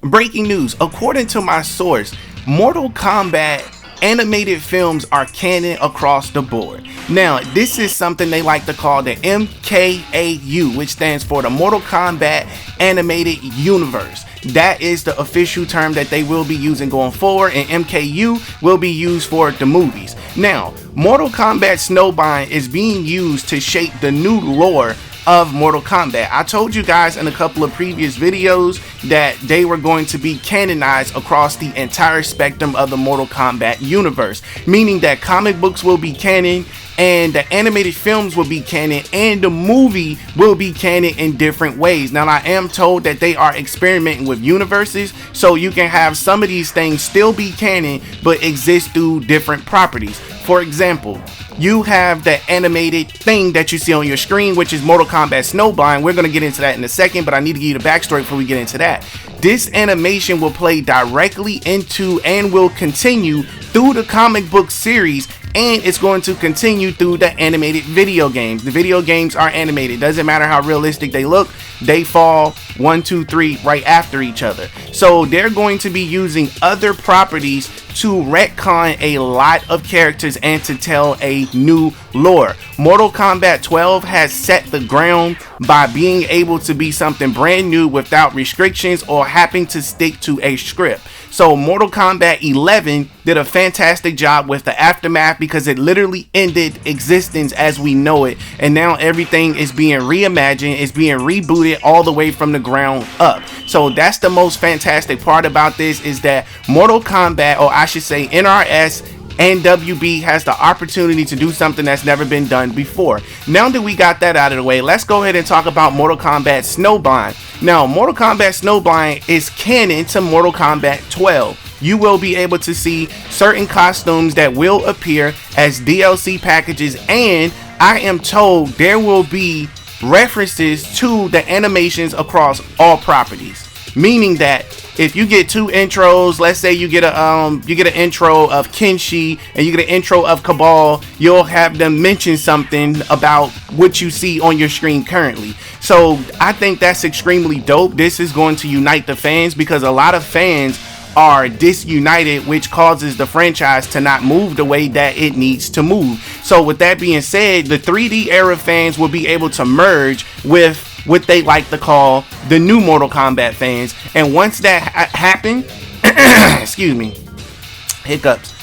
Breaking news, according to my source, Mortal Kombat animated films are canon across the board. Now, this is something they like to call the MKAU, which stands for the Mortal Kombat Animated Universe. That is the official term that they will be using going forward, and MKU will be used for the movies. Now, Mortal Kombat Snowbind is being used to shape the new lore of Mortal Kombat. I told you guys in a couple of previous videos that they were going to be canonized across the entire spectrum of the Mortal Kombat universe, meaning that comic books will be canon, and the animated films will be canon, and the movie will be canon in different ways. Now, I am told that they are experimenting with universes, so you can have some of these things still be canon but exist through different properties. For example, you have the animated thing that you see on your screen, which is Mortal Kombat Snowblind. We're going to get into that in a second, but I need to give you the backstory before we get into that. This animation will play directly into and will continue through the comic book series, and it's going to continue through the animated video games. The video games are animated. Doesn't matter how realistic they look, they fall 1, 2, 3 right after each other. So they're going to be using other properties to retcon a lot of characters and to tell a new lore. Mortal Kombat 12 has set the ground by being able to be something brand new without restrictions or having to stick to a script. So Mortal Kombat 11 did a fantastic job with the aftermath because it literally ended existence as we know it, and now everything is being reimagined, it's being rebooted all the way from the ground up. So that's the most fantastic part about this, is that Mortal Kombat, or I should say NRS and WB, has the opportunity to do something that's never been done before. Now that we got that out of the way, let's go ahead and talk about Mortal Kombat Snowblind. Now, Mortal Kombat Snowblind is canon to Mortal Kombat 12. You will be able to see certain costumes that will appear as DLC packages, and I am told there will be references to the animations across all properties, meaning that if you get 2 intros, let's say you get an intro of Kenshi and you get an intro of Cabal, you'll have them mention something about what you see on your screen currently. So I think that's extremely dope. This is going to unite the fans, because a lot of fans are disunited, which causes the franchise to not move the way that it needs to move. So with that being said, the 3D era fans will be able to merge with what they like to call the new Mortal Kombat fans, and once that happens, excuse me, hiccups,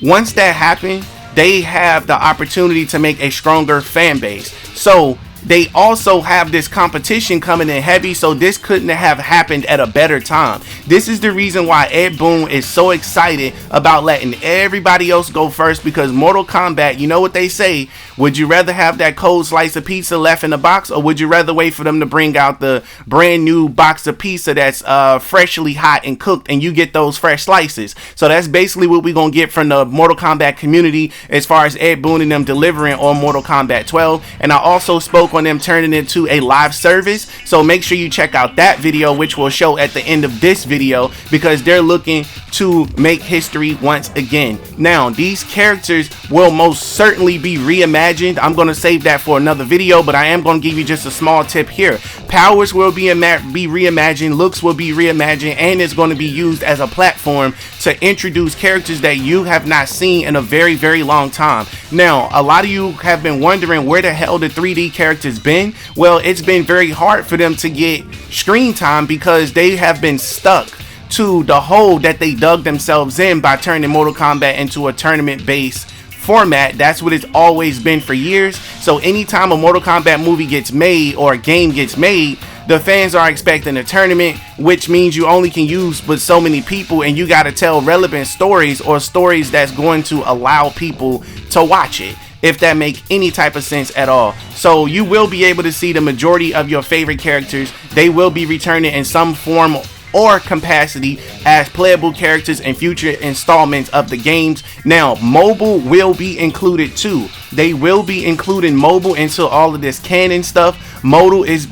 once that happens, they have the opportunity to make a stronger fan base. So they also have this competition coming in heavy, so this couldn't have happened at a better time. This is the reason why Ed Boon is so excited about letting everybody else go first, because Mortal Kombat, you know what they say, would you rather have that cold slice of pizza left in the box, or would you rather wait for them to bring out the brand new box of pizza that's freshly hot and cooked, and you get those fresh slices? So that's basically what we're gonna get from the Mortal Kombat community as far as Ed Boon and them delivering on Mortal Kombat 12. And I also spoke on them turning into a live service, so make sure you check out that video, which will show at the end of this video, because they're looking to make history once again. Now, these characters will most certainly be reimagined. I'm going to save that for another video, but I am going to give you just a small tip here. Powers will be reimagined, looks will be reimagined, and it's going to be used as a platform to introduce characters that you have not seen in a very, very long time. Now, a lot of you have been wondering where the hell the 3D characters been. Well, it's been very hard for them to get screen time because they have been stuck to the hole that they dug themselves in by turning Mortal Kombat into a tournament-based format. That's what it's always been for years. So anytime a Mortal Kombat movie gets made or a game gets made, the fans are expecting a tournament, which means you only can use with so many people, and you got to tell relevant stories, or stories that's going to allow people to watch it, if that make any type of sense at all. So you will be able to see the majority of your favorite characters. They will be returning in some form or capacity as playable characters in future installments of the games. Now, mobile will be included too. They will be including mobile into all of this canon stuff. Mobile is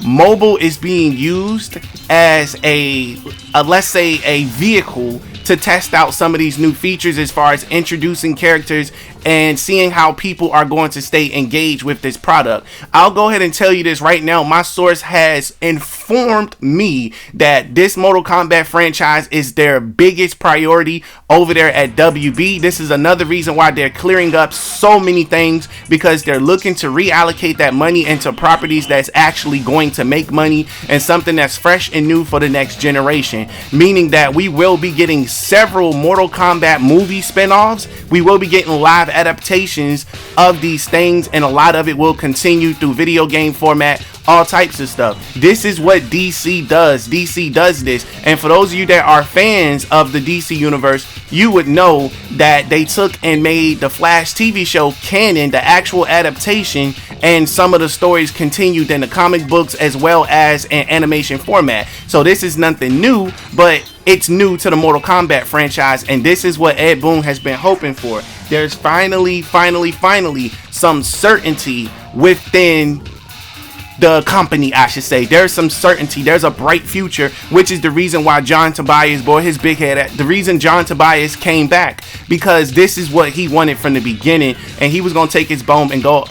mobile is being used as a let's say a vehicle to test out some of these new features as far as introducing characters and seeing how people are going to stay engaged with this product. I'll go ahead and tell you this right now. My source has informed me that this Mortal Kombat franchise is their biggest priority over there at WB. This is another reason why they're clearing up so many things, because they're looking to reallocate that money into properties that's actually going to make money and something that's fresh and new for the next generation, meaning that we will be getting several Mortal Kombat movie spin-offs. We will be getting live adaptations of these things, and a lot of it will continue through video game format, all types of stuff. This is what DC does. DC does this. And for those of you that are fans of the DC universe, you would know that they took and made the Flash TV show canon, the actual adaptation, and some of the stories continued in the comic books as well as an animation format. So this is nothing new, but it's new to the Mortal Kombat franchise, and this is what Ed Boon has been hoping for. There's finally some certainty within the company, I should say. There's some certainty. There's a bright future, which is the reason why John Tobias, boy, his big head, the reason John Tobias came back, because this is what he wanted from the beginning, and he was gonna take his ball and go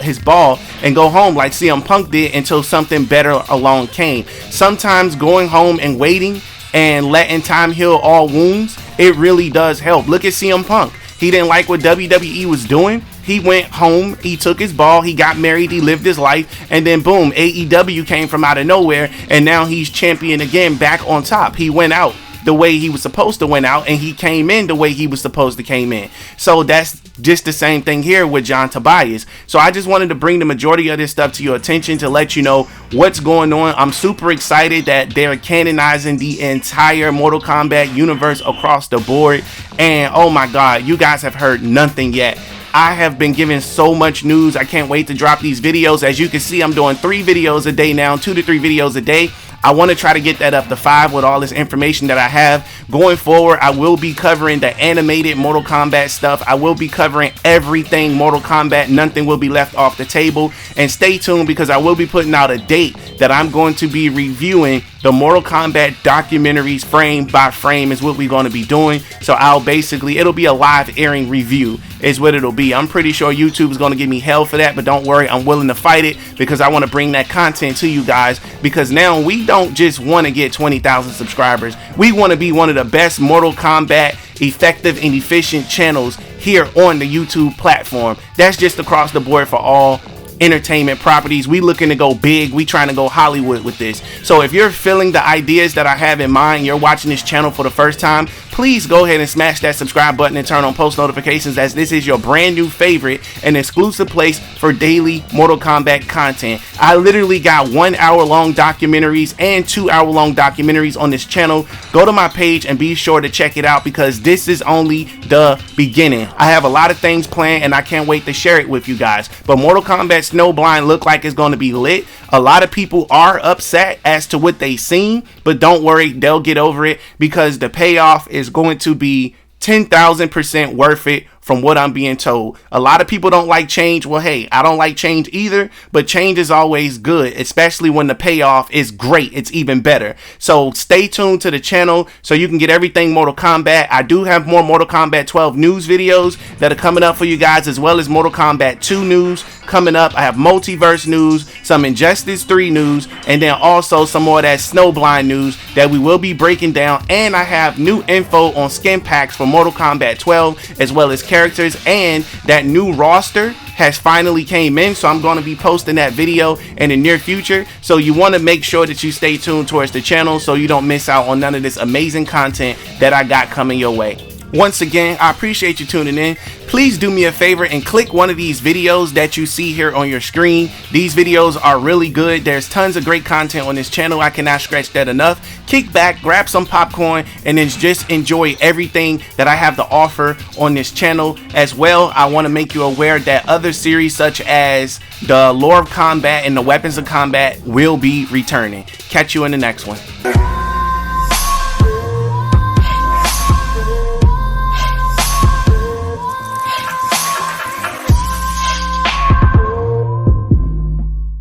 home like CM Punk did until something better along came. Sometimes going home and waiting and letting time heal all wounds, it really does help. Look at CM Punk. He didn't like what WWE was doing. He went home, he took his ball, he got married, he lived his life, and then boom, AEW came from out of nowhere, and now he's champion again, back on top. He went out the way he was supposed to went out, and he came in the way he was supposed to came in. So that's just the same thing here with John Tobias. So I just wanted to bring the majority of this stuff to your attention to let you know what's going on. I'm super excited that they're canonizing the entire Mortal Kombat universe across the board, and oh my god, you guys have heard nothing yet. I have been given so much news. I can't wait to drop these videos. As you can see, I'm doing 3 videos a day now, 2 to 3 videos a day. I want to try to get that up to 5 with all this information that I have. Going forward, I will be covering the animated Mortal Kombat stuff. I will be covering everything Mortal Kombat. Nothing will be left off the table. And stay tuned, because I will be putting out a date that I'm going to be reviewing the Mortal Kombat documentaries frame by frame is what we're going to be doing. So it'll be a live airing review is what it'll be. I'm pretty sure YouTube is going to give me hell for that, but don't worry, I'm willing to fight it, because I want to bring that content to you guys, because now we don't just want to get 20,000 subscribers. We want to be one of the best Mortal Kombat effective and efficient channels here on the YouTube platform. That's just across the board for all entertainment properties. We looking to go big. We trying to go Hollywood with this. So if you're feeling the ideas that I have in mind, you're watching this channel for the first time, please go ahead and smash that subscribe button and turn on post notifications, as this is your brand new favorite and exclusive place for daily Mortal Kombat content. I literally got 1 hour long documentaries and 2 hour long documentaries on this channel. Go to my page and be sure to check it out, because this is only the beginning. I have a lot of things planned, and I can't wait to share it with you guys. But Mortal Kombat Snowblind look like it's going to be lit. A lot of people are upset as to what they seen, but don't worry, they'll get over it, because the payoff is going to be 10,000% worth it from what I'm being told. A lot of people don't like change. Well, hey, I don't like change either, but change is always good, especially when the payoff is great. It's even better. So stay tuned to the channel so you can get everything Mortal Kombat. I do have more Mortal Kombat 12 news videos that are coming up for you guys, as well as Mortal Kombat 2 news coming up. I have multiverse news, some Injustice 3 news, and then also some more of that Snowblind news that we will be breaking down. And I have new info on skin packs for Mortal Kombat 12, as well as characters, and that new roster has finally came in, so I'm going to be posting that video in the near future. So you want to make sure that you stay tuned towards the channel so you don't miss out on none of this amazing content that I got coming your way. Once again, I appreciate you tuning in. Please do me a favor and click one of these videos that you see here on your screen. These videos are really good. There's tons of great content on this channel. I cannot stretch that enough. Kick back, grab some popcorn, and then just enjoy everything that I have to offer on this channel. As well, I want to make you aware that other series such as the Lore of Combat and the Weapons of Combat will be returning. Catch you in the next one.